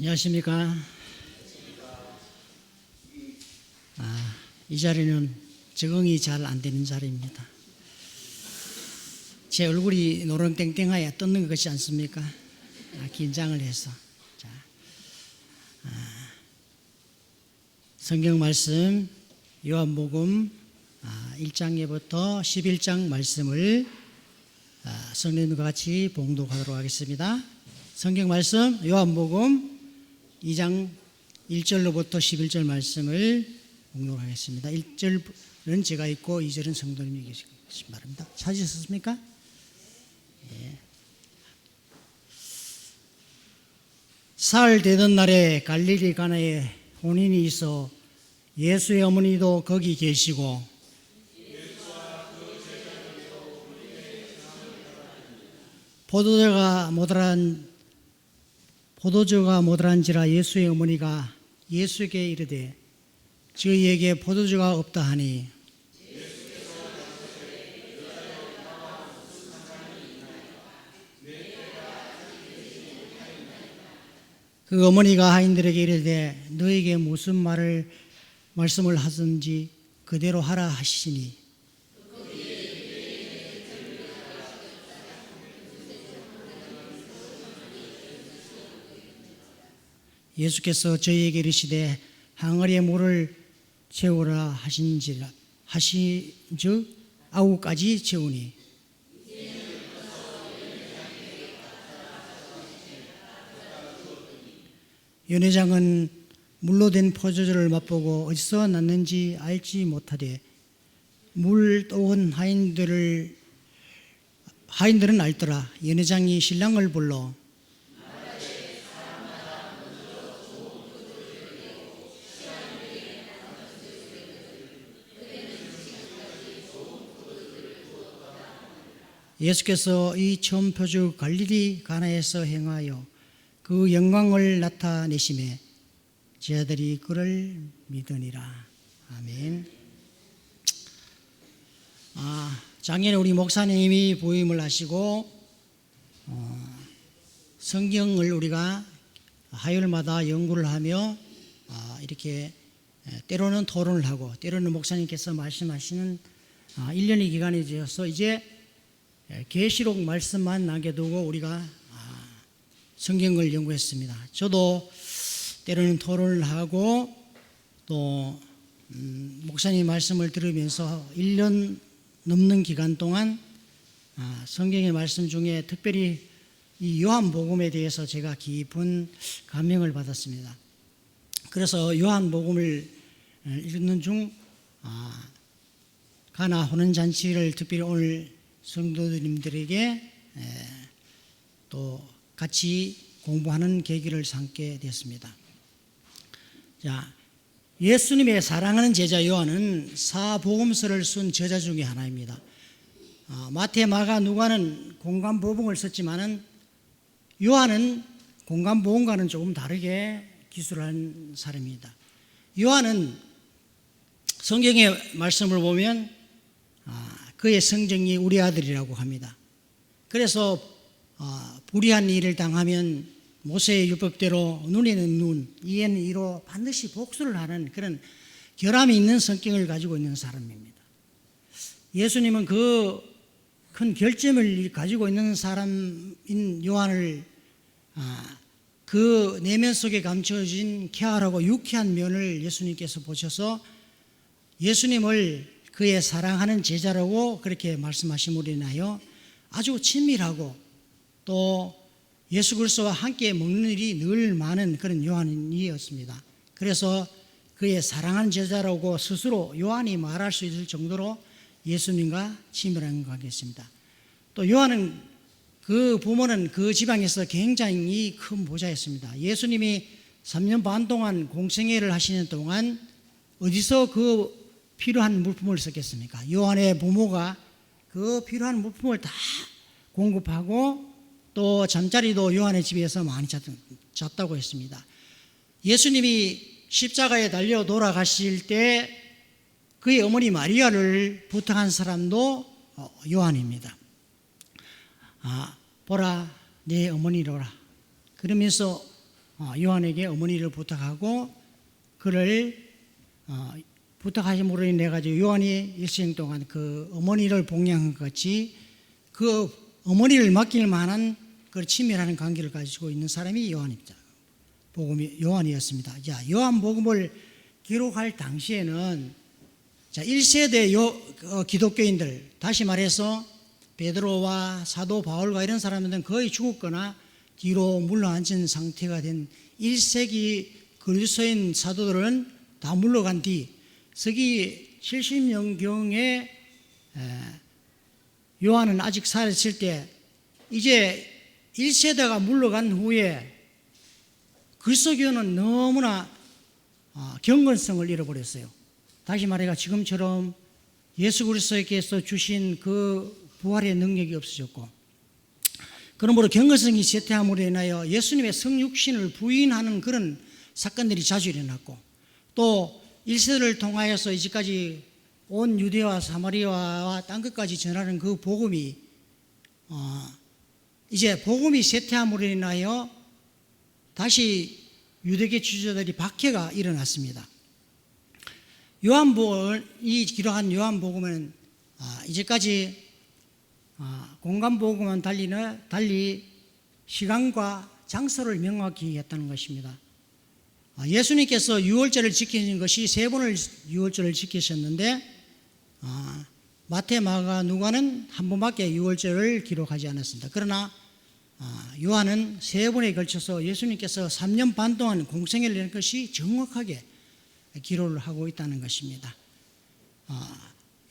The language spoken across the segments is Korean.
안녕하십니까. 이 자리는 적응이 잘 안 되는 자리입니다. 제 얼굴이 노름땡땡하여 떴는 것 같지 않습니까? 긴장을 해서. 성경 말씀 요한복음 1장에부터 11장 말씀을 성령님과 같이 봉독하도록 하겠습니다. 성경 말씀 요한복음 2장 1절로부터 11절 말씀을 봉독하겠습니다. 1절은 제가 있고 2절은 성도님이 계시기 바랍니다. 찾으셨습니까? 예. 사흘 되던 날에 갈릴리 가나에 혼인이 있어 예수의 어머니도 거기 계시고 포도주가 모자란지라 예수의 어머니가 예수에게 이르되 저희에게 포도주가 없다 하니 그 어머니가 하인들에게 이르되 너에게 무슨 말씀을 하든지 그대로 하라 하시니 예수께서 저희에게 이르시되 항아리에 물을 채우라 하신즉 9가지 채우니 연회장은 물로 된 포도주를 맛보고 어디서 났는지 알지 못하되 물 떠온 하인들은 알더라. 연회장이 신랑을 불러 예수께서 이 처음 표적 갈릴리 가나에서 행하여 그 영광을 나타내심에 제자들이 그를 믿으니라. 아멘. 작년에 우리 목사님이 부임을 하시고 성경을 우리가 화요일마다 연구를 하며 이렇게 때로는 토론을 하고 때로는 목사님께서 말씀하시는 1년의 기간이 되어서 이제 계시록 말씀만 남겨두고 우리가 성경을 연구했습니다. 저도 때로는 토론을 하고 또 목사님 말씀을 들으면서 1년 넘는 기간 동안 성경의 말씀 중에 특별히 이 요한복음에 대해서 제가 깊은 감명을 받았습니다. 그래서 요한복음을 읽는 중 가나 혼인잔치를 특별히 오늘 성도님들에게 또 같이 공부하는 계기를 삼게 됐습니다. 자, 예수님의 사랑하는 제자 요한은 사복음서를 쓴 저자 중에 하나입니다. 마태, 마가, 누가는 공간복음을 썼지만은 요한은 공간복음과는 조금 다르게 기술한 사람입니다. 요한은 성경의 말씀을 보면 그의 성정이 우리 아들이라고 합니다. 그래서 불의한 일을 당하면 모세의 율법대로 눈에는 눈, 이에는 이로 반드시 복수를 하는 그런 결함이 있는 성격을 가지고 있는 사람입니다. 예수님은 그 큰 결점을 가지고 있는 사람인 요한을 그 내면 속에 감춰진 쾌활하고 유쾌한 면을 예수님께서 보셔서 예수님을 그의 사랑하는 제자라고 그렇게 말씀하심으로 인하여 아주 친밀하고 또 예수 그리스도와 함께 먹는 일이 늘 많은 그런 요한이었습니다. 그래서 그의 사랑하는 제자라고 스스로 요한이 말할 수 있을 정도로 예수님과 친밀한 관계였습니다. 또 요한은 그 부모는 그 지방에서 굉장히 큰 부자였습니다. 예수님이 3년 반 동안 공생애를 하시는 동안 어디서 그 필요한 물품을 썼겠습니까? 요한의 부모가 그 필요한 물품을 다 공급하고 또 잠자리도 요한의 집에서 많이 잤다고 했습니다. 예수님이 십자가에 달려 돌아가실 때 그의 어머니 마리아를 부탁한 사람도 요한입니다. 보라 내 어머니로라. 그러면서 요한에게 어머니를 부탁하고 그를 부탁하심으로 인해 가지고 요한이 일생 동안 그 어머니를 봉양한 것 같이 그 어머니를 맡길 만한 그 친밀한 관계를 가지고 있는 사람이 요한입니다. 요한이었습니다. 자, 요한복음을 기록할 당시에는 자, 1세대 기독교인들, 다시 말해서 베드로와 사도 바울과 이런 사람들은 거의 죽었거나 뒤로 물러앉은 상태가 된 1세기 그리스도인 사도들은 다 물러간 뒤 서기 70년경에 요한은 아직 살았을 때 이제 1세대가 물러간 후에 그리스도교는 너무나 경건성을 잃어버렸어요. 다시 말해가 지금처럼 예수 그리스도께서 주신 그 부활의 능력이 없어졌고, 그러므로 경건성이 쇠퇴함으로 인하여 예수님의 성육신을 부인하는 그런 사건들이 자주 일어났고, 또 1세대를 통하여서 이제까지 온 유대와 사마리아와 땅 끝까지 전하는 그 복음이 이제 복음이 쇠퇴함으로 인하여 다시 유대계 지도자들이 박해가 일어났습니다. 이 기록한 요한복음은 이제까지 공간복음은 달리 시간과 장소를 명확히 했다는 것입니다. 예수님께서 유월절을 지키신 것이 3번을 유월절을 지키셨는데 마태, 마가, 누가는 한 번밖에 유월절을 기록하지 않았습니다. 그러나 요한은 3번에 걸쳐서 예수님께서 3년 반 동안 공생애를 낸 것이 정확하게 기록을 하고 있다는 것입니다.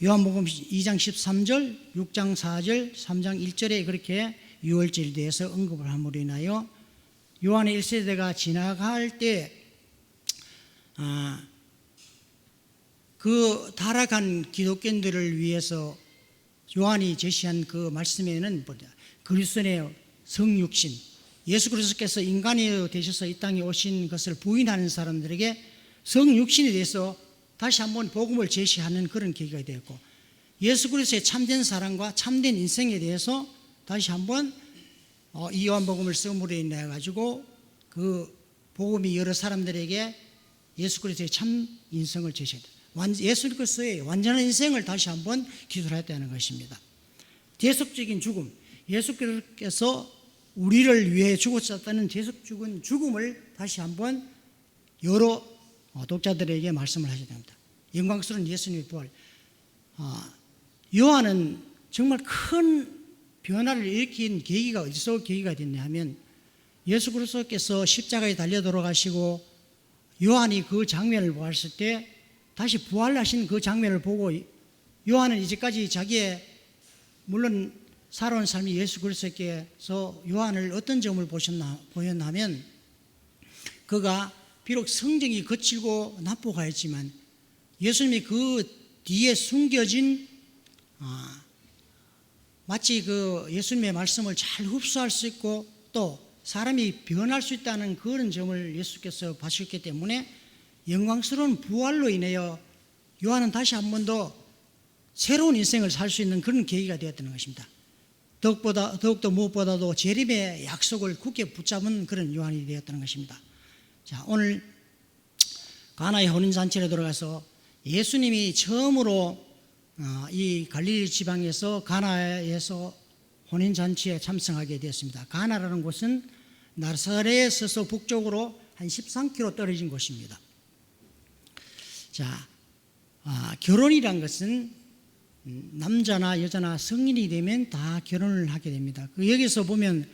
요한복음 2장 13절, 6장 4절, 3장 1절에 그렇게 유월절에 대해서 언급을 함으로 인하여 요한의 1세대가 지나갈 때 그 타락한 기독교인들을 위해서 요한이 제시한 그 말씀에는 그리스도의 성육신, 예수 그리스도께서 인간이 되셔서 이 땅에 오신 것을 부인하는 사람들에게 성육신에 대해서 다시 한번 복음을 제시하는 그런 계기가 되었고, 예수 그리스도의 참된 사랑과 참된 인생에 대해서 다시 한번 이 요한복음을 쓰므로 인해 가지고 그 복음이 여러 사람들에게 예수 그리스도의 참 인생을 제시했다. 예수 그리스도의 완전한 인생을 다시 한번 기술했다는 것입니다. 대속적인 죽음, 예수 그리스도께서 우리를 위해 죽으셨다는 대속적인 죽음을 다시 한번 여러 독자들에게 말씀을 하셔야 됩니다. 영광스러운 예수님의 부활. 요한은 정말 큰 변화를 일으킨 계기가 어디서 계기가 됐냐 하면 예수 그리스도께서 십자가에 달려 돌아가시고 요한이 그 장면을 보았을 때 다시 부활하신 그 장면을 보고 요한은 이제까지 자기의 물론 살아온 삶이 예수 그리스도께서 요한을 어떤 점을 보였냐면 그가 비록 성정이 거칠고 나쁘가했지만 예수님이 그 뒤에 숨겨진 마치 그 예수님의 말씀을 잘 흡수할 수 있고 또 사람이 변할 수 있다는 그런 점을 예수께서 봐주셨기 때문에 영광스러운 부활로 인하여 요한은 다시 한 번 더 새로운 인생을 살 수 있는 그런 계기가 되었다는 것입니다. 더욱더 무엇보다도 재림의 약속을 굳게 붙잡은 그런 요한이 되었다는 것입니다. 자, 오늘 가나의 혼인잔치에 들어가서 예수님이 처음으로 이 갈릴리 지방에서 가나에서 혼인잔치에 참석하게 되었습니다. 가나라는 곳은 나사렛에서 북쪽으로 한 13km 떨어진 곳입니다. 자, 결혼이란 것은 남자나 여자나 성인이 되면 다 결혼을 하게 됩니다. 여기서 보면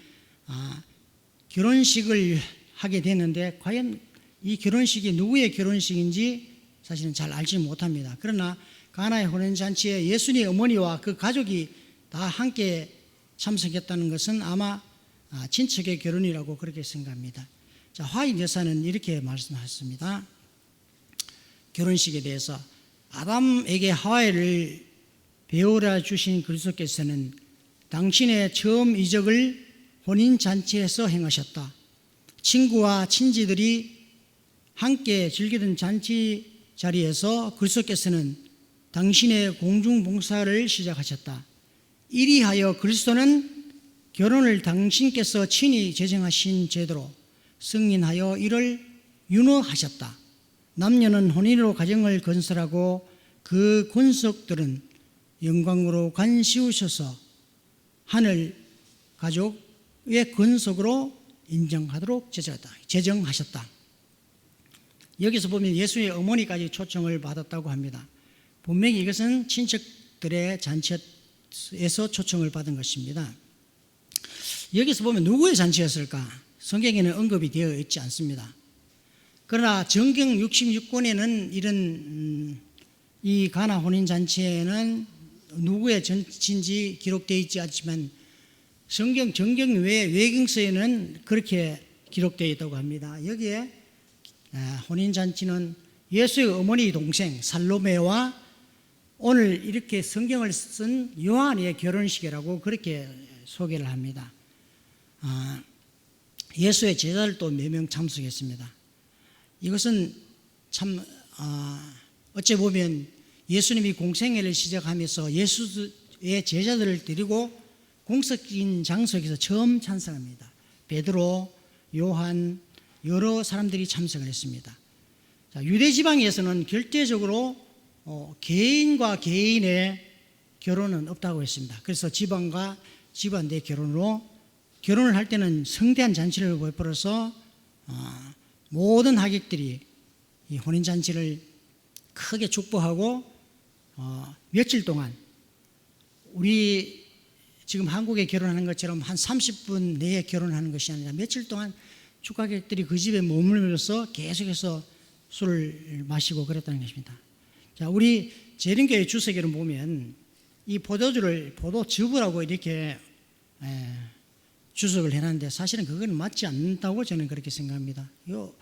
결혼식을 하게 되는데 과연 이 결혼식이 누구의 결혼식인지 사실은 잘 알지 못합니다. 그러나 가나의 혼인잔치에 예수님의 어머니와 그 가족이 다 함께 참석했다는 것은 아마 친척의 결혼이라고 그렇게 생각합니다. 자, 화인 여사는 이렇게 말씀하셨습니다. 결혼식에 대해서 아담에게 하와를 배우라 주신 그리스도께서는 당신의 처음 이적을 혼인잔치에서 행하셨다. 친구와 친지들이 함께 즐기던 잔치 자리에서 그리스도께서는 당신의 공중봉사를 시작하셨다. 이리하여 그리스도는 결혼을 당신께서 친히 제정하신 제도로 승인하여 이를 윤허하셨다. 남녀는 혼인으로 가정을 건설하고 그 권속들은 영광으로 관시우셔서 하늘 가족의 권속으로 인정하도록 제정하셨다. 여기서 보면 예수의 어머니까지 초청을 받았다고 합니다. 분명히 이것은 친척들의 잔치에서 초청을 받은 것입니다. 여기서 보면 누구의 잔치였을까? 성경에는 언급이 되어 있지 않습니다. 그러나 정경 66권에는 이런 이 가나 혼인잔치에는 누구의 잔치인지 기록되어 있지 않지만 정경 외 외경서에는 그렇게 기록되어 있다고 합니다. 여기에 혼인잔치는 예수의 어머니 동생 살로메와 오늘 이렇게 성경을 쓴 요한의 결혼식이라고 그렇게 소개를 합니다. 예수의 제자들도 몇 명 참석했습니다. 이것은 참 어찌 보면 예수님이 공생애를 시작하면서 예수의 제자들을 데리고 공식적인 장소에서 처음 참석합니다. 베드로, 요한, 여러 사람들이 참석을 했습니다. 유대 지방에서는 절대적으로 개인과 개인의 결혼은 없다고 했습니다. 그래서 지방과 집안 내 결혼을 할 때는 성대한 잔치를 베풀어서 모든 하객들이 이 혼인잔치를 크게 축복하고 며칠 동안 우리 지금 한국에 결혼하는 것처럼 한 30분 내에 결혼하는 것이 아니라 며칠 동안 축가객들이 그 집에 머물면서 계속해서 술을 마시고 그랬다는 것입니다. 자, 우리 재림교회 주석에는 보면 이 포도즙이라고 이렇게 주석을 해놨는데 사실은 그건 맞지 않는다고 저는 그렇게 생각합니다. 요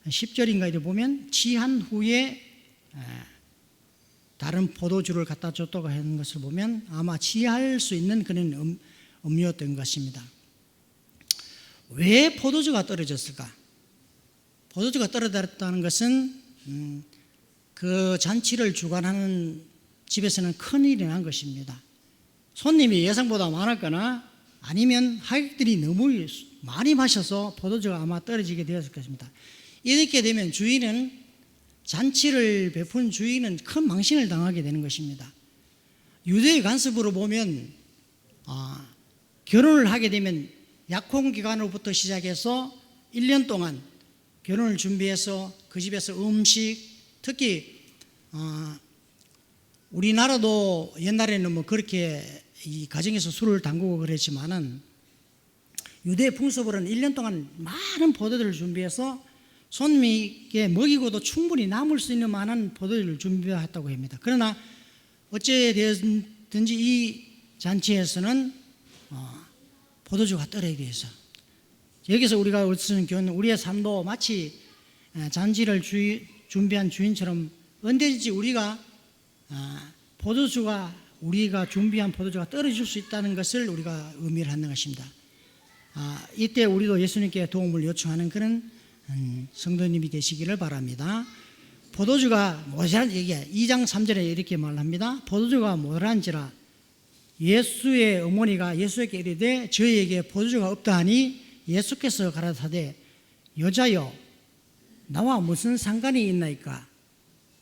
10절인가 이렇게 보면 취한 후에 다른 포도주를 갖다 줬다고 하는 것을 보면 아마 취할 수 있는 그런 음료였던 것입니다. 왜 포도주가 떨어졌을까? 포도주가 떨어졌다는 것은 그 잔치를 주관하는 집에서는 큰일이 난 것입니다. 손님이 예상보다 많았거나 아니면 하객들이 너무 많이 마셔서 포도주가 아마 떨어지게 되었을 것입니다. 이렇게 되면 잔치를 베푼 주인은 큰 망신을 당하게 되는 것입니다. 유대의 관습으로 보면 결혼을 하게 되면 약혼기간으로부터 시작해서 1년 동안 결혼을 준비해서 그 집에서 음식, 특히 우리나라도 옛날에는 뭐 그렇게 이 가정에서 술을 담그고 그랬지만은 유대 풍습으로는 1년 동안 많은 포도들을 준비해서 손님에게 먹이고도 충분히 남을 수 있는 만한 포도주를 준비했다고 합니다. 그러나 어찌되었든지 이 잔치에서는 포도주가 떨어지게 돼서 여기서 우리가 얻을 수 있는 교훈은 우리의 삶도 마치 잔치를 준비한 주인처럼 언제든지 우리가 우리가 준비한 포도주가 떨어질 수 있다는 것을 우리가 의미를 하는 것입니다. 이때 우리도 예수님께 도움을 요청하는 그런 성도님이 되시기를 바랍니다. 포도주가 모자란 얘기야. 2장 3절에 이렇게 말합니다. 포도주가 모자란지라 예수의 어머니가 예수에게 이르되 저희에게 포도주가 없다 하니 예수께서 가라사대 여자여 나와 무슨 상관이 있나이까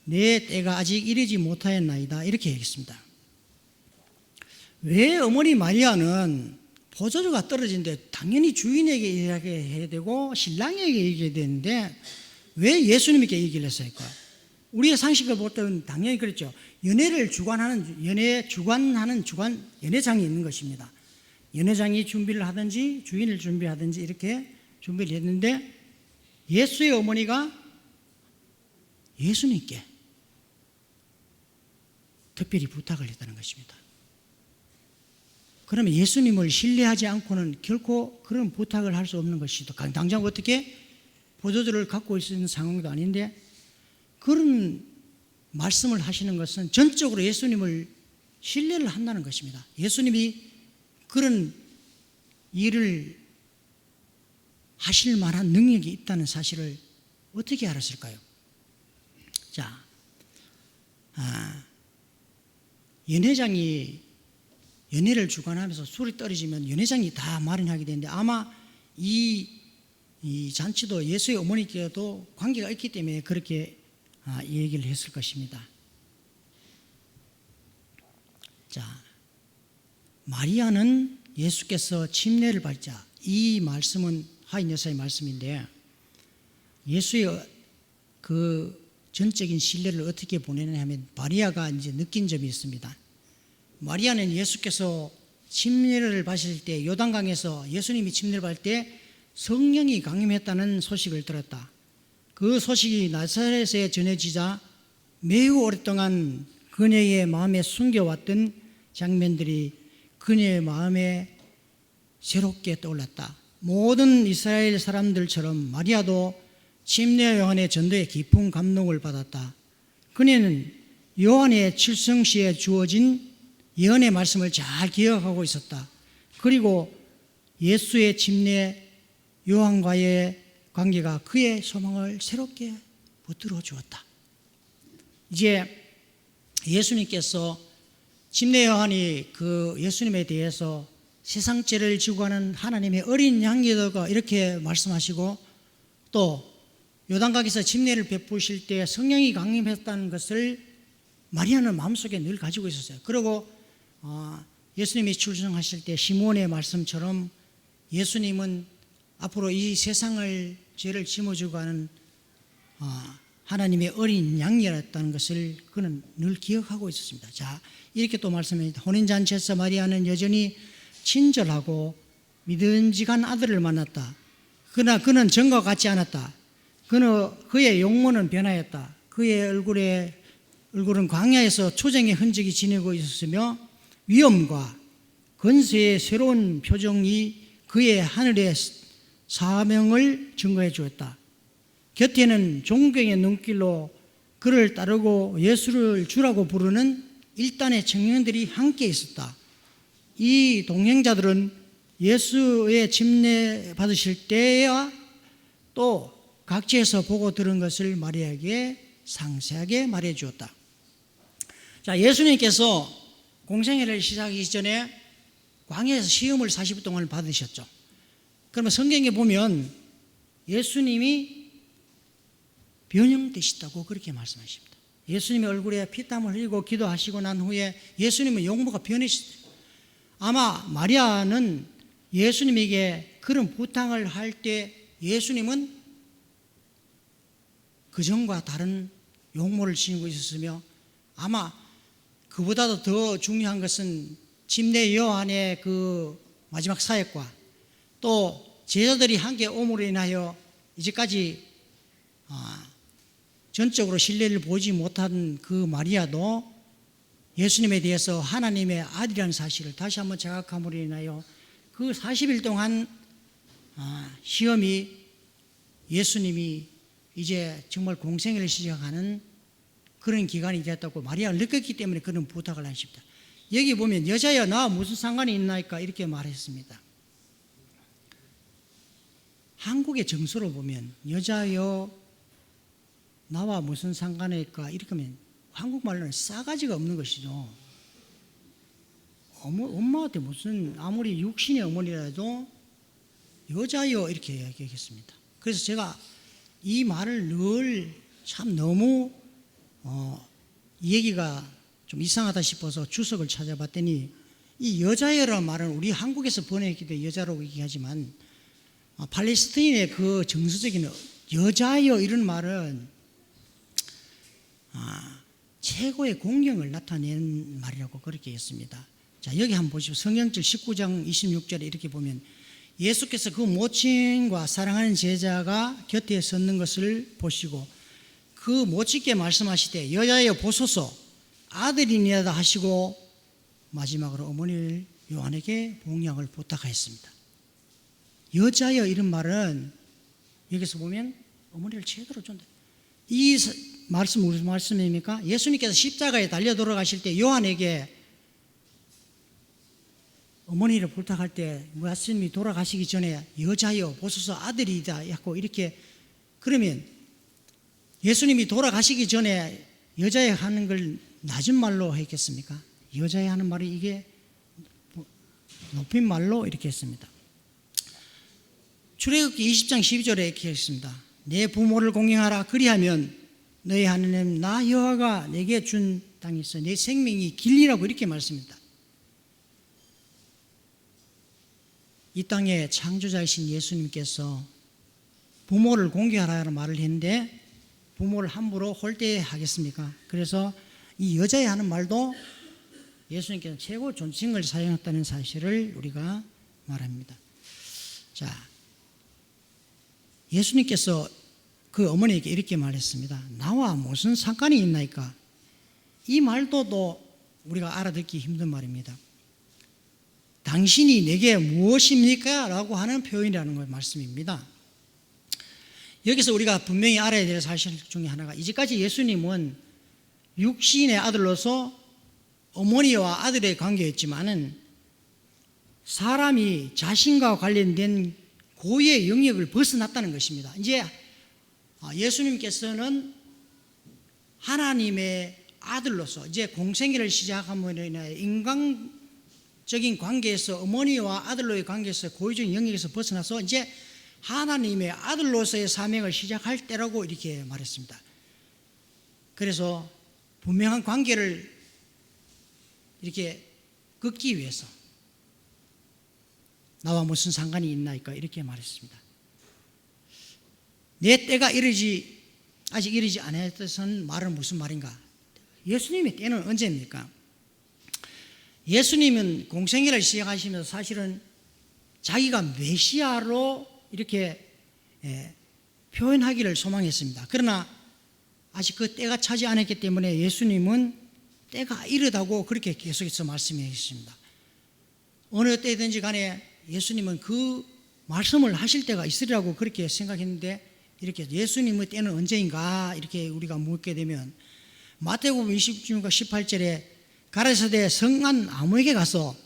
내 때가 아직 이르지 못하였나이다 이렇게 얘기했습니다. 왜 어머니 마리아는 포도주가 떨어진데 당연히 주인에게 이야기해야 되고 신랑에게 얘기해야 되는데 왜 예수님에게 얘기를 했을까? 우리의 상식을 볼 때는 당연히 그렇죠. 연애장이 있는 것입니다. 연회장이 준비를 하든지 주인을 준비하든지 이렇게 준비를 했는데 예수의 어머니가 예수님께 특별히 부탁을 했다는 것입니다. 그러면 예수님을 신뢰하지 않고는 결코 그런 부탁을 할 수 없는 것이죠. 당장 어떻게 포도주를 갖고 있는 상황도 아닌데 그런 말씀을 하시는 것은 전적으로 예수님을 신뢰를 한다는 것입니다. 예수님이 그런 일을 하실 만한 능력이 있다는 사실을 어떻게 알았을까요? 자, 연회장이 연회를 주관하면서 술이 떨어지면 연회장이 다 마련하게 되는데 아마 이 이 잔치도 예수의 어머니께도 관계가 있기 때문에 그렇게 얘기를 했을 것입니다. 자, 마리아는 예수께서 침례를 받자, 이 말씀은 하인 여사의 말씀인데 예수의 그 전적인 신뢰를 어떻게 보내느냐 하면 마리아가 이제 느낀 점이 있습니다. 마리아는 예수께서 침례를 받으실 때 요단강에서 예수님이 침례를 받을 때 성령이 강림했다는 소식을 들었다. 그 소식이 나사렛에 전해지자 매우 오랫동안 그녀의 마음에 숨겨왔던 장면들이 그녀의 마음에 새롭게 떠올랐다. 모든 이스라엘 사람들처럼 마리아도 침례 요한의 전도에 깊은 감동을 받았다. 그녀는 요한의 칠성시에 주어진 예언의 말씀을 잘 기억하고 있었다. 그리고 예수의 침례 요한과의 관계가 그의 소망을 새롭게 붙들어 주었다. 이제 예수님께서 침례 요한이 그 예수님에 대해서 세상 죄를 지고 가는 하나님의 어린 양이다 이렇게 말씀하시고 또 요단강에서 침례를 베푸실 때 성령이 강림했다는 것을 마리아는 마음속에 늘 가지고 있었어요. 그리고 예수님이 출생하실 때 시몬의 말씀처럼 예수님은 앞으로 이 세상을 죄를 짊어지고 가는 하나님의 어린 양이었다는 것을 그는 늘 기억하고 있었습니다. 자, 이렇게 또 말씀합니다. 혼인잔치에서 마리아는 여전히 친절하고 믿음직한 아들을 만났다. 그러나 그는 전과 같지 않았다. 그의 용모는 변하였다. 그의 얼굴은 광야에서 초정의 흔적이 지니고 있었으며 위엄과 건세의 새로운 표정이 그의 하늘의 사명을 증거해 주었다. 곁에는 존경의 눈길로 그를 따르고 예수를 주라고 부르는 일단의 청년들이 함께 있었다. 이 동행자들은 예수의 침례 받으실 때와 또 각지에서 보고 들은 것을 마리아에게 상세하게 말해 주었다. 자, 예수님께서 공생애를 시작하기 전에 광야에서 시험을 40일 동안 받으셨죠. 그러면 성경에 보면 예수님이 변형되시다고 그렇게 말씀하십니다. 예수님의 얼굴에 피땀을 흘리고 기도하시고 난 후에 예수님의 용모가 변해졌어요. 아마 마리아는 예수님에게 그런 부탁을 할 때 예수님은 그전과 다른 용모를 지니고 있었으며 아마 그보다도 더 중요한 것은 침례 요한의 그 마지막 사역과 또 제자들이 함께 오므로 인하여 이제까지 전적으로 신뢰를 보지 못한 그 마리아도 예수님에 대해서 하나님의 아들이라는 사실을 다시 한번 자각함으로 인하여 그 40일 동안 시험이 예수님이 이제 정말 공생애를 시작하는 그런 기간이 되었다고 마리아를 느꼈기 때문에 그런 부탁을 하십니다. 여기 보면 여자여 나와 무슨 상관이 있나이까 이렇게 말했습니다. 한국의 정서로 보면 여자여 나와 무슨 상관일까 이렇게 하면 한국말로는 싸가지가 없는 것이죠. 엄마한테 무슨 아무리 육신의 어머니라도 여자여 이렇게 얘기하겠습니다. 그래서 제가 이 말을 늘 참 너무 이 얘기가 좀 이상하다 싶어서 주석을 찾아봤더니 이 여자여라는 말은 우리 한국에서 번역했기 때문에 여자라고 얘기하지만 팔레스타인의 그 정서적인 여자여 이런 말은 최고의 공경을 나타낸 말이라고 그렇게 했습니다. 자, 여기 한번 보시죠. 성경절 19장 26절에 이렇게 보면 예수께서 그 모친과 사랑하는 제자가 곁에 섰는 것을 보시고 그 모친께 말씀하시되 여자여 보소서 아들이니이다 하시고 마지막으로 어머니 요한에게 봉양을 부탁하였습니다. 여자여 이런 말은 여기서 보면 어머니를 제대로 준다. 이 말씀 무슨 말씀입니까? 예수님께서 십자가에 달려 돌아가실 때 요한에게 어머니를 부탁할 때 예수님이 돌아가시기 전에 여자여 보소서 아들이다 하고 이렇게 그러면 예수님이 돌아가시기 전에 여자애 하는 걸 낮은 말로 했겠습니까? 여자애 하는 말이 이게 높인 말로 이렇게 했습니다. 출애굽기 20장 12절에 이렇게 했습니다. 내 부모를 공경하라. 그리하면 너희 하나님 나 여호와가 내게 준 땅에서 내 생명이 길리라고 이렇게 말씀합니다. 이 땅의 창조자이신 예수님께서 부모를 공경하라는 말을 했는데 부모를 함부로 홀대하겠습니까? 그래서 이 여자애 하는 말도 예수님께서 최고 존칭을 사용했다는 사실을 우리가 말합니다. 자, 예수님께서 그 어머니에게 이렇게 말했습니다. 나와 무슨 상관이 있나이까? 이 말도 또 우리가 알아듣기 힘든 말입니다. 당신이 내게 무엇입니까? 라고 하는 표현이라는 걸 말씀입니다. 여기서 우리가 분명히 알아야 될 사실 중에 하나가 이제까지 예수님은 육신의 아들로서 어머니와 아들의 관계였지만은 사람이 자신과 관련된 고유의 영역을 벗어났다는 것입니다. 이제 예수님께서는 하나님의 아들로서 이제 공생애를 시작함으로 인하여 인간적인 관계에서 어머니와 아들로의 관계에서 고유적인 영역에서 벗어나서 이제 하나님의 아들로서의 사명을 시작할 때라고 이렇게 말했습니다. 그래서 분명한 관계를 이렇게 긋기 위해서 나와 무슨 상관이 있나이까 이렇게 말했습니다. 내 때가 아직 이르지 않았다는 말은 무슨 말인가? 예수님의 때는 언제입니까? 예수님은 공생애를 시작하시면서 사실은 자기가 메시아로 이렇게 표현하기를 소망했습니다. 그러나 아직 그 때가 차지 않았기 때문에 예수님은 때가 이르다고 그렇게 계속해서 말씀해 주십니다. 어느 때든지 간에 예수님은 그 말씀을 하실 때가 있으리라고 그렇게 생각했는데 이렇게 예수님의 때는 언제인가 이렇게 우리가 묻게 되면 마태복음 26장 18절에 가라사대 성안 아무에게 가서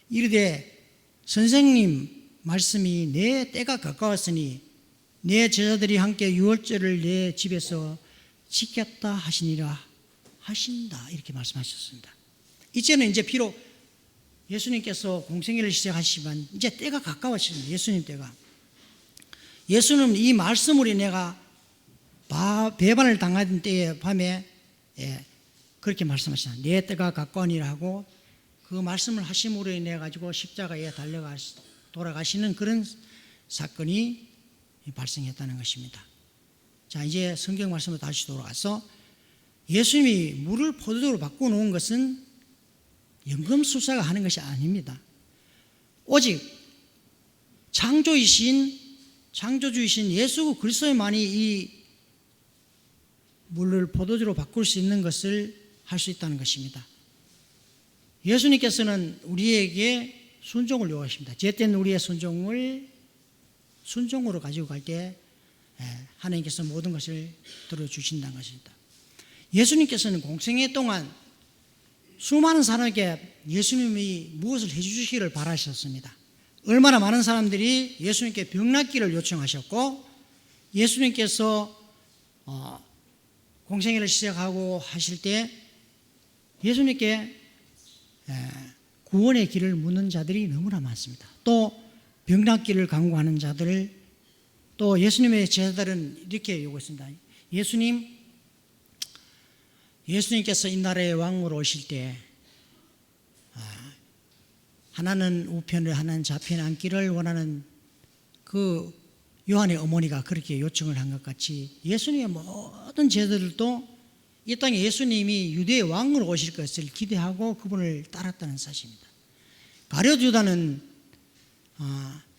이르되 선생님 말씀이 내 때가 가까웠으니 내 제자들이 함께 유월절을 내 집에서 지켰다 하시니라 하신다 이렇게 말씀하셨습니다. 이제는 이제 비록 예수님께서 공생애를 시작하시지만 이제 때가 가까워졌습니다. 예수님 때가. 예수는 이 말씀으로 내가 배반을 당하던 때에 밤에 그렇게 말씀하시다. 내 때가 가까우니라 하고 그 말씀을 하심으로 인해 가지고 십자가에 돌아가시는 그런 사건이 발생했다는 것입니다. 자, 이제 성경 말씀으로 다시 돌아가서 예수님이 물을 포도주로 바꿔놓은 것은 연금술사가 하는 것이 아닙니다. 오직 창조주이신 예수 그리스도만이 이 물을 포도주로 바꿀 수 있는 것을 할 수 있다는 것입니다. 예수님께서는 우리에게 순종을 요구하십니다. 제때는 우리의 순종으로 가지고 갈 때 하나님께서 모든 것을 들어주신다는 것입니다. 예수님께서는 공생애 동안 수많은 사람에게 예수님이 무엇을 해주시기를 바라셨습니다. 얼마나 많은 사람들이 예수님께 병낫기를 요청하셨고 예수님께서 공생애를 시작하고 하실 때 예수님께 구원의 길을 묻는 자들이 너무나 많습니다. 또 병낫기를 강구하는 자들, 또 예수님의 제자들은 이렇게 요구했습니다. 예수님께서 이 나라의 왕으로 오실 때 하나는 우편을 하나는 좌편에 앉기를 원하는 그 요한의 어머니가 그렇게 요청을 한 것 같이 예수님의 모든 제자들도 이 땅에 예수님이 유대의 왕으로 오실 것을 기대하고 그분을 따랐다는 사실입니다. 가룟 유다는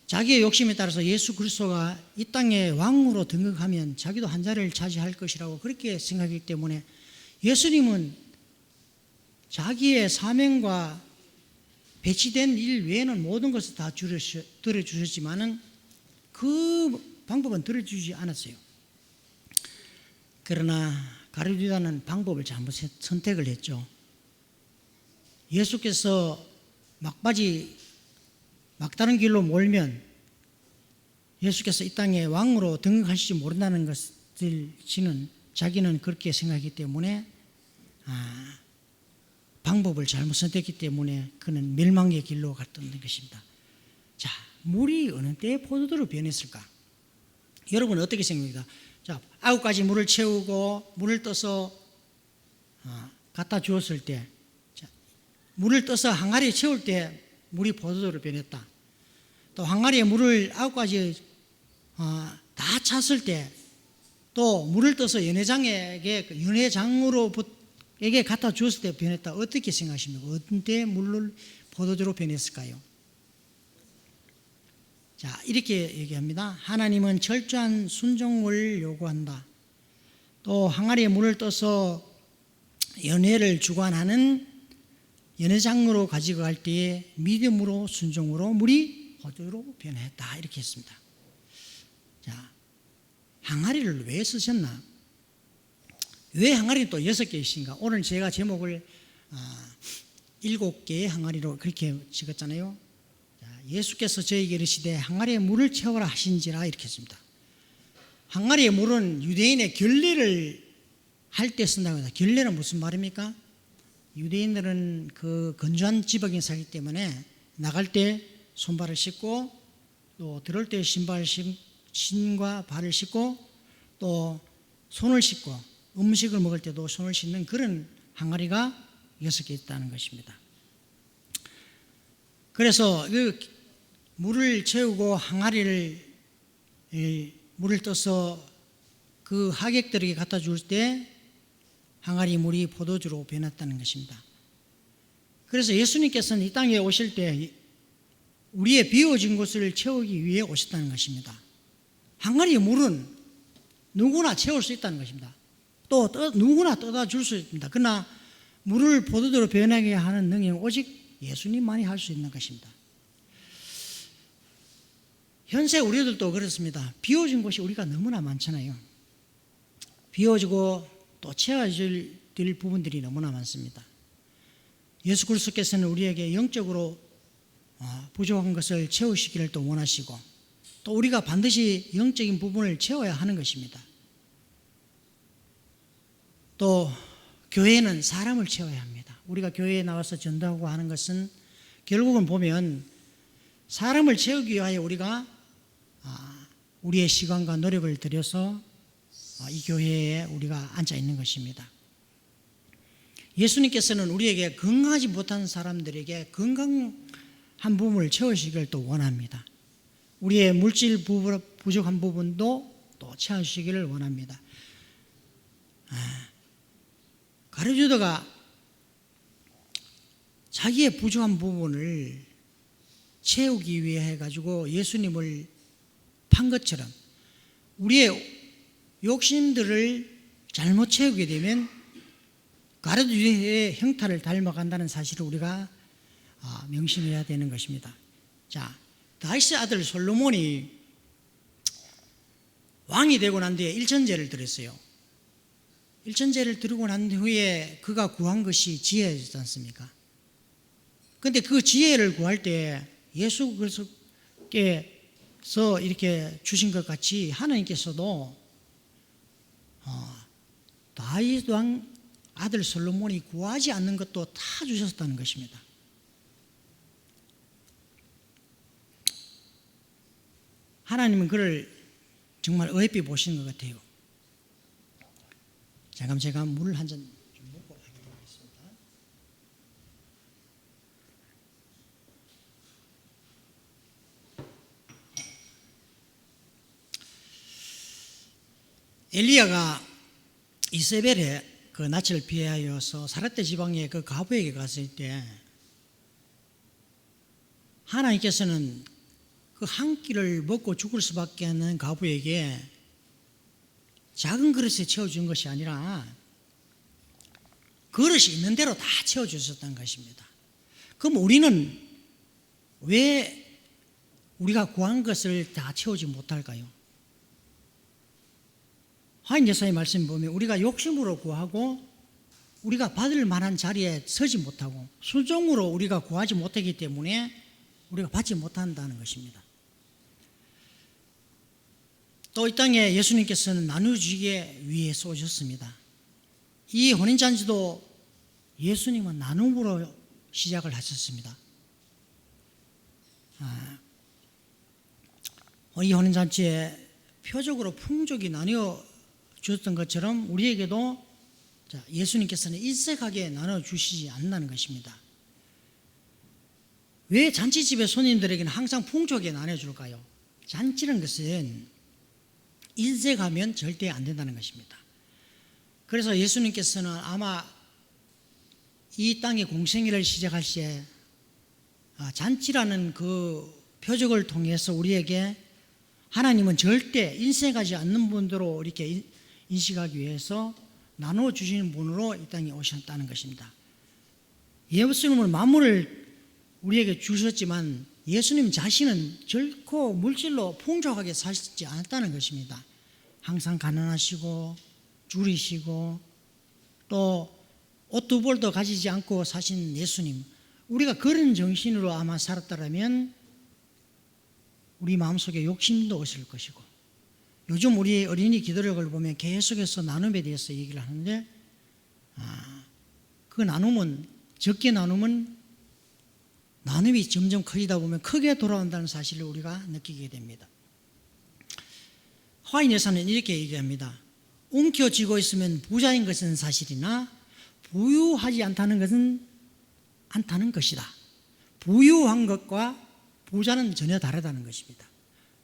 자기의 욕심에 따라서 예수 그리스도가 이 땅에 왕으로 등극하면 자기도 한 자리를 차지할 것이라고 그렇게 생각했기 때문에 예수님은 자기의 사명과 배치된 일 외에는 모든 것을 다 들어주셨지만은 그 방법은 들어주지 않았어요. 그러나 가룟 유다는 방법을 잘못 선택을 했죠. 예수께서 막다른 길로 몰면 예수께서 이 땅에 왕으로 등극하실지 모른다는 것을 자기는 그렇게 생각하기 때문에 방법을 잘못 선택했기 때문에 그는 멸망의 길로 갔던 것입니다. 자, 물이 어느 때에 포도주로 변했을까? 여러분은 어떻게 생각합니까? 자, 9가지 물을 채우고 물을 떠서 갖다 주었을 때, 자, 물을 떠서 항아리에 채울 때 물이 포도주로 변했다. 또 항아리에 물을 9가지 다 찼을 때 또 물을 떠서 연회장으로 에게 갖다 주었을 때 변했다. 어떻게 생각하십니까? 어떤 때 물을 포도주로 변했을까요? 자, 이렇게 얘기합니다. 하나님은 철저한 순종을 요구한다. 또 항아리에 물을 떠서 연회를 주관하는 연회장으로 가지고 갈 때에 믿음으로 순종으로 물이 포도주로 변했다. 이렇게 했습니다. 자, 항아리를 왜 쓰셨나? 왜 항아리는 또 6개이신가? 오늘 제가 제목을 7개의 항아리로 그렇게 찍었잖아요. 자, 예수께서 저에게 이르시되 항아리에 물을 채워라 하신지라 이렇게 했습니다. 항아리에 물은 유대인의 결례를 할 때 쓴다고 합니다. 결례는 무슨 말입니까? 유대인들은 그 건조한 지방에 살기 때문에 나갈 때 손발을 씻고 또 들어올 때 신과 발을 씻고 또 손을 씻고 음식을 먹을 때도 손을 씻는 그런 항아리가 6개 있다는 것입니다. 그래서 그 물을 채우고 항아리를 물을 떠서 그 하객들에게 갖다 줄 때 항아리 물이 포도주로 변했다는 것입니다. 그래서 예수님께서는 이 땅에 오실 때 우리의 비워진 곳을 채우기 위해 오셨다는 것입니다. 항아리의 물은 누구나 채울 수 있다는 것입니다. 또 누구나 떠다 줄 수 있습니다. 그러나 물을 포도주로 변하게 하는 능력은 오직 예수님만이 할 수 있는 것입니다. 현재 우리들도 그렇습니다. 비워진 곳이 우리가 너무나 많잖아요. 비워지고 또 채워질 부분들이 너무나 많습니다. 예수 그리스도께서는 우리에게 영적으로 부족한 것을 채우시기를 또 원하시고 또 우리가 반드시 영적인 부분을 채워야 하는 것입니다. 또 교회는 사람을 채워야 합니다. 우리가 교회에 나와서 전도하고 하는 것은 결국은 보면 사람을 채우기 위하여 우리가 우리의 시간과 노력을 들여서 이 교회에 우리가 앉아 있는 것입니다. 예수님께서는 우리에게 건강하지 못한 사람들에게 건강한 부분을 채우시기를 또 원합니다. 우리의 물질 부족한 부분도 또 채우시기를 원합니다. 가룟유다가 자기의 부족한 부분을 채우기 위해 해가지고 예수님을 판 것처럼 우리의 욕심들을 잘못 채우게 되면 가룟유다의 형태를 닮아간다는 사실을 우리가 명심해야 되는 것입니다. 자, 다윗의 아들 솔로몬이 왕이 되고 난 뒤에 일천제를 드렸어요. 일천제를 드리고 난 후에 그가 구한 것이 지혜였지 않습니까? 그런데 그 지혜를 구할 때 예수 그리스도께서 이렇게 주신 것 같이 하나님께서도 다윗 왕 아들 솔로몬이 구하지 않는 것도 다 주셨다는 것입니다. 하나님은 그를 정말 어여삐 보시는 것 같아요. 잠깐 제가 물을 한 잔 좀 먹고 하겠습니다. 엘리야가 이세벨의 그 낯을 피하여서 사렙대 지방의 그 과부에게 갔을 때 하나님께서는 그 한 끼를 먹고 죽을 수밖에 없는 과부에게 작은 그릇에 채워준 것이 아니라 그릇이 있는 대로 다 채워주셨다는 것입니다. 그럼 우리는 왜 우리가 구한 것을 다 채우지 못할까요? 하인 여사의 말씀 보면 우리가 욕심으로 구하고 우리가 받을 만한 자리에 서지 못하고 수종으로 우리가 구하지 못하기 때문에 우리가 받지 못한다는 것입니다. 또 이 땅에 예수님께서는 나누주기 위해서 오셨습니다. 이 혼인잔치도 예수님은 나눔으로 시작을 하셨습니다. 이 혼인잔치에 표적으로 풍족이 나뉘어 주었던 것처럼 우리에게도 예수님께서는 일색하게 나눠주시지 않는다는 것입니다. 왜 잔치집의 손님들에게는 항상 풍족하게 나눠줄까요? 잔치라는 것은 일색하면 절대 안 된다는 것입니다. 그래서 예수님께서는 아마 이 땅의 공생애를 시작할 시에 잔치라는 그 표적을 통해서 우리에게 하나님은 절대 인색하지 않는 분으로 이렇게 인식하기 위해서 나눠주시는 분으로 이 땅에 오셨다는 것입니다. 예수님은 만물을 우리에게 주셨지만 예수님 자신은 결코 물질로 풍족하게 사시지 않았다는 것입니다. 항상 가난하시고 줄이시고 또 옷 두 벌도 가지지 않고 사신 예수님, 우리가 그런 정신으로 아마 살았다면 우리 마음속에 욕심도 없을 것이고, 요즘 우리 어린이 기도력을 보면 계속해서 나눔에 대해서 얘기를 하는데 그 나눔은, 적게 나눔은 나눔이 점점 커지다 보면 크게 돌아온다는 사실을 우리가 느끼게 됩니다. 화인 여사는 이렇게 얘기합니다. 움켜쥐고 있으면 부자인 것은 사실이나 부유하지 않다는 것이다. 부유한 것과 부자는 전혀 다르다는 것입니다.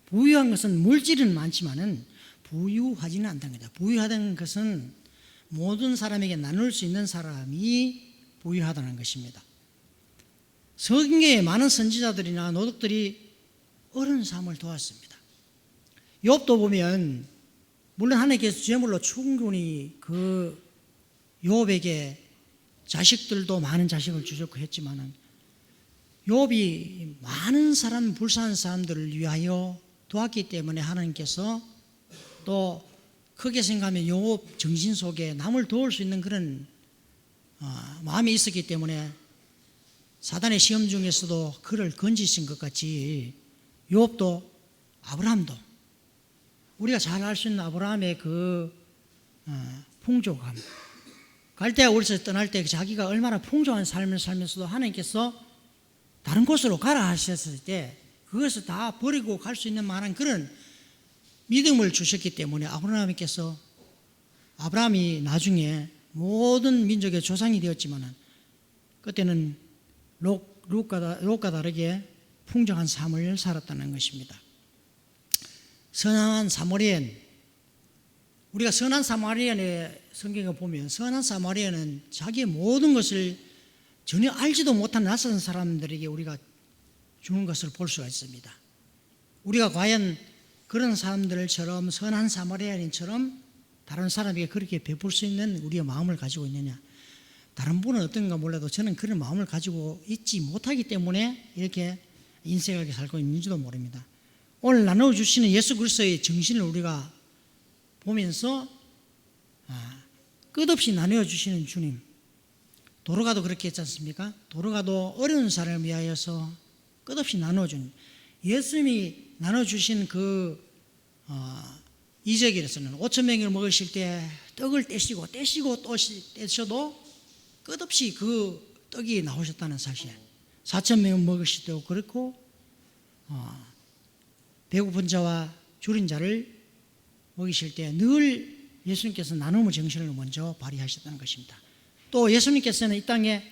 부유한 것은 물질은 많지만은 부유하지는 않다는 거다. 부유하다는 것은 모든 사람에게 나눌 수 있는 사람이 부유하다는 것입니다. 성경에 많은 선지자들이나 노덕들이 어려운 삶을 도왔습니다. 욥도 보면 물론 하나님께서 재물로 충분히 그 욥에게 자식들도 많은 자식을 주셨고 했지만은 욥이 많은 사람, 불쌍한 사람들을 위하여 도왔기 때문에 하나님께서 또 크게 생각하면 욥 정신 속에 남을 도울 수 있는 그런 마음이 있었기 때문에 사단의 시험 중에서도 그를 건지신 것 같이 욥도 아브라함도 우리가 잘 알 수 있는 아브라함의 그 풍족함, 갈대아 우르에서 떠날 때 자기가 얼마나 풍족한 삶을 살면서도 하나님께서 다른 곳으로 가라 하셨을 때 그것을 다 버리고 갈 수 있는 만한 그런 믿음을 주셨기 때문에 아브라함이 나중에 모든 민족의 조상이 되었지만 그때는 롯과 다르게 풍족한 삶을 살았다는 것입니다. 선한 사마리아인, 우리가 선한 사마리아인의 성경을 보면 선한 사마리아인은 자기의 모든 것을 전혀 알지도 못한 낯선 사람들에게 우리가 주는 것을 볼 수가 있습니다. 우리가 과연 그런 사람들처럼 선한 사마리아인처럼 다른 사람에게 그렇게 베풀 수 있는 우리의 마음을 가지고 있느냐? 다른 분은 어떤가 몰라도 저는 그런 마음을 가지고 있지 못하기 때문에 이렇게 인색하게 살고 있는지도 모릅니다. 오늘 나눠주시는 예수 그리스도의 정신을 우리가 보면서 끝없이 나눠주시는 주님, 도로가도 그렇게 했지 않습니까? 도로가도 어려운 사람을 위하여서 끝없이 나눠준 예수님이 나눠주신 그 이적에서는 5,000명을 먹으실 때 떡을 떼시고 또 떼셔도 끝없이 그 떡이 나오셨다는 사실, 4,000명을 먹으실 때도 그렇고 배고픈 자와 줄인 자를 먹이실 때 늘 예수님께서 나눔의 정신을 먼저 발휘하셨다는 것입니다. 또 예수님께서는 이 땅에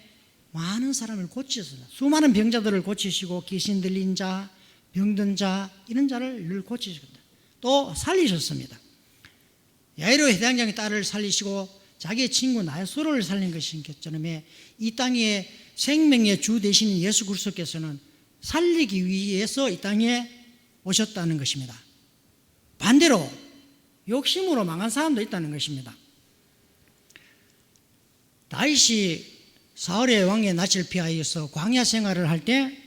많은 사람을 고치셨습니다. 수많은 병자들을 고치시고 귀신 들린 자, 병든 자, 이런 자를 늘 고치셨습니다. 또 살리셨습니다. 야이로 회당장의 딸을 살리시고 자기의 친구 나사로를 살린 것처럼 이 땅의 생명의 주 되시는 예수 그리스도께서는 살리기 위해서 이 땅에 오셨다는 것입니다. 반대로 욕심으로 망한 사람도 있다는 것입니다. 다윗이 사울의 왕의 낯을 피하여서 광야 생활을 할 때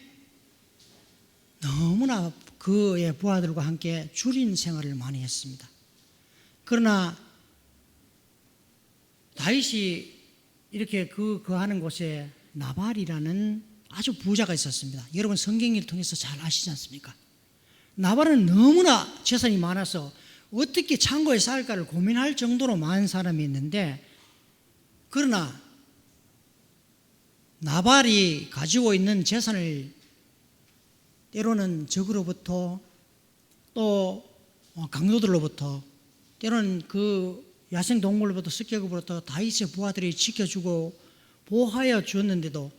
너무나 그의 부하들과 함께 줄인 생활을 많이 했습니다. 그러나 다윗이 이렇게 하는 곳에 나발이라는 아주 부자가 있었습니다. 여러분 성경을 통해서 잘 아시지 않습니까? 나발은 너무나 재산이 많아서 어떻게 창고에 쌓을까를 고민할 정도로 많은 사람이 있는데, 그러나 나발이 가지고 있는 재산을 때로는 적으로부터 또 강도들로부터 때로는 그 야생동물로부터 습격으로부터 다윗의 부하들이 지켜주고 보호하여 주었는데도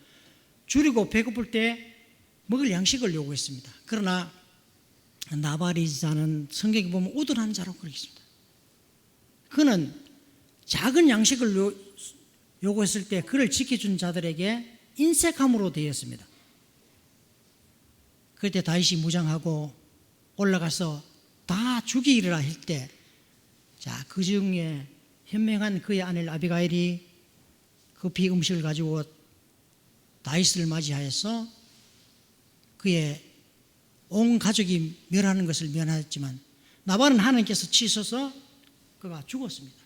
줄이고 배고플 때 먹을 양식을 요구했습니다. 그러나 나발이 자는 성경에 보면 우둔한 자로 그러겠습니다. 그는 작은 양식을 요구했을 때 그를 지켜준 자들에게 인색함으로 되었습니다. 그때 다윗이 무장하고 올라가서 다 죽이리라 할 때, 자, 그 중에 현명한 그의 아내 아비가일이 급히 음식을 가지고 다윗을 맞이하여서 그의 온 가족이 멸하는 것을 면하였지만 나발은 하나님께서 치셔서 그가 죽었습니다.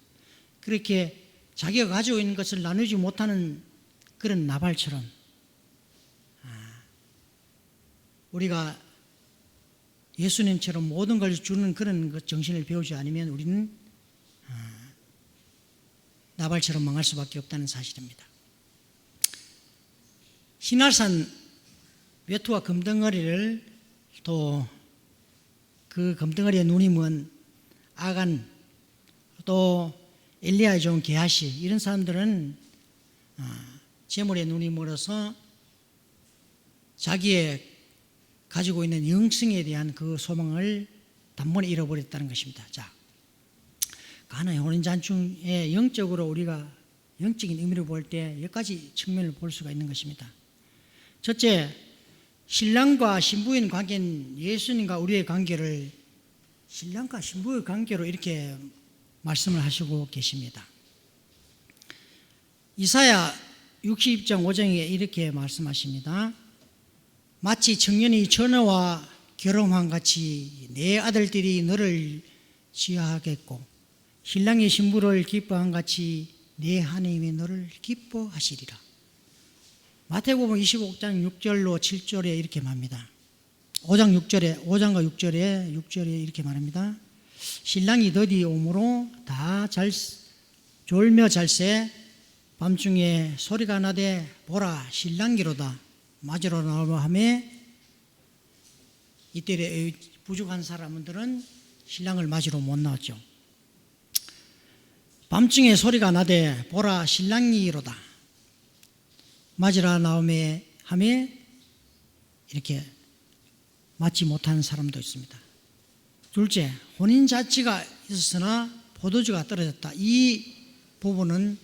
그렇게 자기가 가지고 있는 것을 나누지 못하는 그런 나발처럼 우리가 예수님처럼 모든 걸 주는 그런 정신을 배우지 않으면 우리는 나발처럼 망할 수밖에 없다는 사실입니다. 신할산 외투와 금덩어리를 또 그 금덩어리에 눈이 먼 아간 또 엘리야의 종 게하시 이런 사람들은 재물에 눈이 멀어서 자기의 가지고 있는 영성에 대한 그 소망을 단번에 잃어버렸다는 것입니다. 자, 가나의 혼인잔치의 영적으로 우리가 영적인 의미를 볼 때 몇 가지 측면을 볼 수가 있는 것입니다. 첫째, 신랑과 신부인 관계는 예수님과 우리의 관계를 신랑과 신부의 관계로 이렇게 말씀을 하시고 계십니다. 이사야 60장 5장에 이렇게 말씀하십니다. 마치 청년이 처녀와 결혼한 같이 내 아들들이 너를 지하하겠고 신랑이 신부를 기뻐한 같이 내 하나님이 너를 기뻐하시리라. 마태복음 25장 6절로 7절에 이렇게 말합니다. 5장과 6절에 이렇게 말합니다. 신랑이 더디 오므로 다 졸며 잘새 밤중에 소리가 나되 보라 신랑기로다 맞으러 나오라 하매 이때 부족한 사람들은 신랑을 맞으러 못 나왔죠. 밤중에 소리가 나되 보라 신랑이로다 맞으러 나오매 하매 이렇게 맞지 못하는 사람도 있습니다. 둘째, 혼인잔치가 있었으나 포도주가 떨어졌다. 이 부분은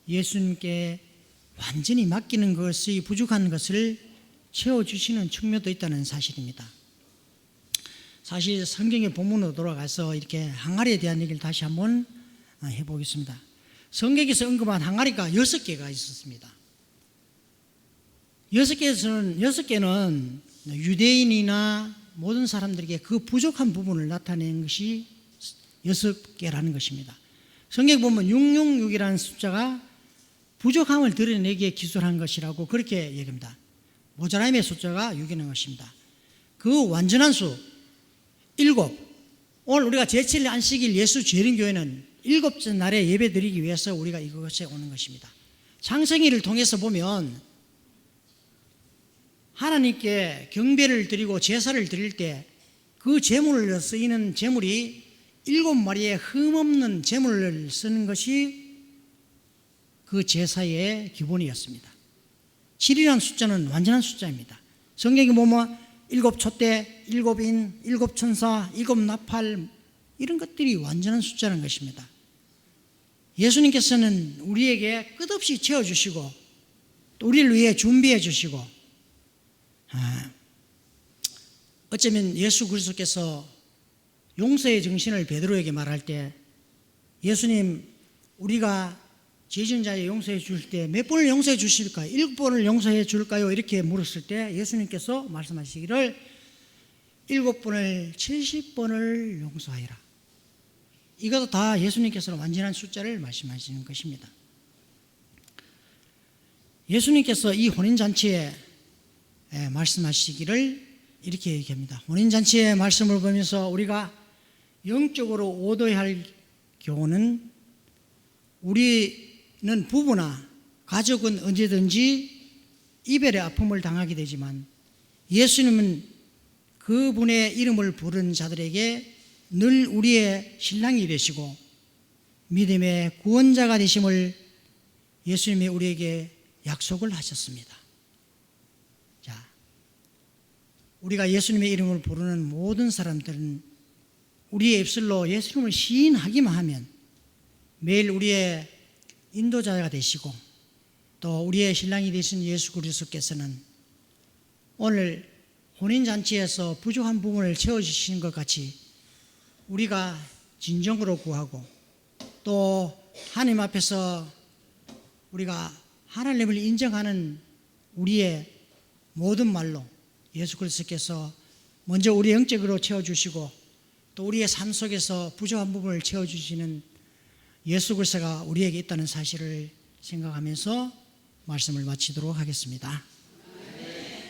예수님께 완전히 맡기는 것이 부족한 것을 채워주시는 측면도 있다는 사실입니다. 사실 성경의 본문으로 돌아가서 이렇게 항아리에 대한 얘기를 다시 한번 해보겠습니다. 성경에서 언급한 항아리가 6개가 있었습니다. 6개는 유대인이나 모든 사람들에게 그 부족한 부분을 나타내는 것이 6개라는 것입니다. 성경 보면 666이라는 숫자가 부족함을 드러내기에 기술한 것이라고 그렇게 얘기합니다. 모자람의 숫자가 6이라는 것입니다. 그 완전한 수 7. 오늘 우리가 제7일 안식일 예수 재림교회는 7째 날에 예배 드리기 위해서 우리가 이것에 오는 것입니다. 창세기를 통해서 보면 하나님께 경배를 드리고 제사를 드릴 때 그 제물로 쓰이는 제물이 7마리의 흠없는 제물을 쓰는 것이 그 제사의 기본이었습니다. 7이라는 숫자는 완전한 숫자입니다. 성경에 보면 7 촛대, 7인, 7 천사, 7 나팔 이런 것들이 완전한 숫자라는 것입니다. 예수님께서는 우리에게 끝없이 채워주시고 또 우리를 위해 준비해 주시고 어쩌면 예수 그리스도께서 용서의 정신을 베드로에게 말할 때 예수님 우리가 죄진 자에 용서해 주실 때 몇 번을 용서해 주실까요? 7번을 용서해 줄까요? 이렇게 물었을 때 예수님께서 말씀하시기를 7번을 70번을 용서하여라. 이것도 다 예수님께서는 완전한 숫자를 말씀하시는 것입니다. 예수님께서 이 혼인잔치에 말씀하시기를 이렇게 얘기합니다. 혼인잔치의 말씀을 보면서 우리가 영적으로 오도해야 할 경우는 우리는 부부나 가족은 언제든지 이별의 아픔을 당하게 되지만 예수님은 그분의 이름을 부르는 자들에게 늘 우리의 신랑이 되시고 믿음의 구원자가 되심을 예수님이 우리에게 약속을 하셨습니다. 자, 우리가 예수님의 이름을 부르는 모든 사람들은 우리의 입술로 예수님을 시인하기만 하면 매일 우리의 인도자가 되시고 또 우리의 신랑이 되신 예수 그리스도께서는 오늘 혼인잔치에서 부족한 부분을 채워주시는 것 같이 우리가 진정으로 구하고 또 하나님 앞에서 우리가 하나님을 인정하는 우리의 모든 말로 예수 그리스도께서 먼저 우리 영적으로 채워주시고 또 우리의 삶 속에서 부족한 부분을 채워주시는 예수 그리스도가 우리에게 있다는 사실을 생각하면서 말씀을 마치도록 하겠습니다.